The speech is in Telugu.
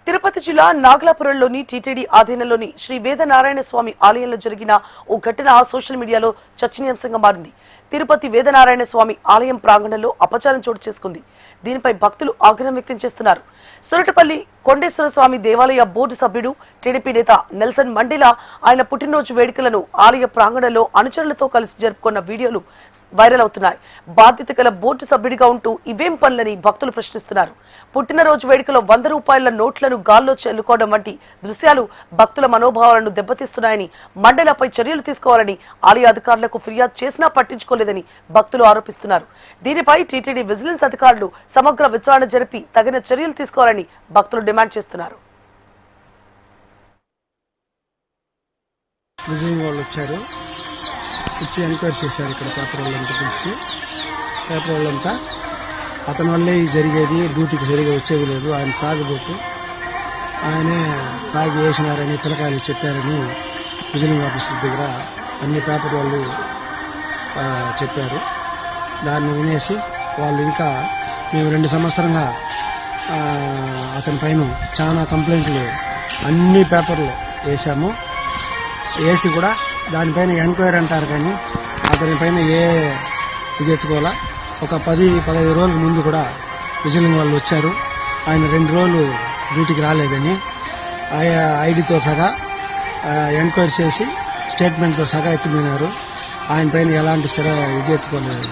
తిరుపతి జిల్లా నాగలాపురంలోని టీటీడీ ఆధీనంలోని శ్రీ వేదనారాయణ స్వామి ఆలయంలో జరిగిన ఓ ఘటన సోషల్ మీడియాలో చర్చనీయాంశంగా మారింది. తిరుపతి వేదనారాయణ స్వామి ఆలయం ప్రాంగణంలో అపచారం చోటు చేసుకుంది. దీనిపై భక్తులు ఆగ్రహం వ్యక్తం చేస్తున్నారు. సొరటపల్లి కొండేశ్వర స్వామి దేవాలయ బోర్డు సభ్యుడు టీడీపీ నేత నెల్సన్ మండేలా ఆయన పుట్టినరోజు వేడుకలను ఆలయ ప్రాంగణంలో అనుచరులతో కలిసి జరుపుకున్న వీడియోలు వైరల్ అవుతున్నాయి. బాధ్యత గల బోర్డు సభ్యుడిగా ఉంటూ ఇవేం పనులని భక్తులు ప్రశ్నిస్తున్నారు. పుట్టినరోజు వేడుకలో 100 రూపాయల నోట్లను గాల్లో చెల్లుకోవడం వంటి దృశ్యాలు భక్తుల మనోభావాలను దెబ్బతీస్తున్నాయని, మండేలాపై చర్యలు తీసుకోవాలని ఆలయ అధికారులకు ఫిర్యాదు చేసినా పట్టించుకోలేదని భక్తులు ఆరోపిస్తున్నారు. దీనిపై టీటీడీ విజిలెన్స్ అధికారులు సమగ్ర విచారణ జరిపి తగిన చర్యలు తీసుకోవాలని భక్తులు డిమాండ్ చేస్తున్నారు. విజిలింగ్ వాళ్ళు వచ్చారు, వచ్చి ఎంక్వైరీ చేశారు. ఇక్కడ పేపర్ వాళ్ళంతా పిలిచి, పేపర్ వాళ్ళంతా అతని వల్లే జరిగేది, డ్యూటీకి సరిగా వచ్చేది లేదు, ఆయన తాగబోతూ ఆయనే తాగి వేసినారని పిల్లకాయలు చెప్పారని విజిలింగ్ ఆఫీసర్ దగ్గర అన్ని పేపర్ వాళ్ళు చెప్పారు. దాన్ని వినేసి వాళ్ళు ఇంకా మేము 2 సంవత్సరంగా అతని పైన చాలా కంప్లైంట్లు అన్ని పేపర్లు వేసాము. వేసి కూడా దానిపైన ఎంక్వైరీ అంటారు, కానీ అతని పైన ఏ ఇది ఎత్తుకోవాలా. ఒక 10-15 రోజుల ముందు కూడా విజిలింగ్ వాళ్ళు వచ్చారు. ఆయన 2 రోజులు డ్యూటీకి రాలేదని ఐడితో సగా ఎంక్వైరీ చేసి స్టేట్మెంట్తో సగా ఎత్తుకున్నారు. ఆయన పైన ఎలాంటి ఇది ఎత్తుకోలేదు.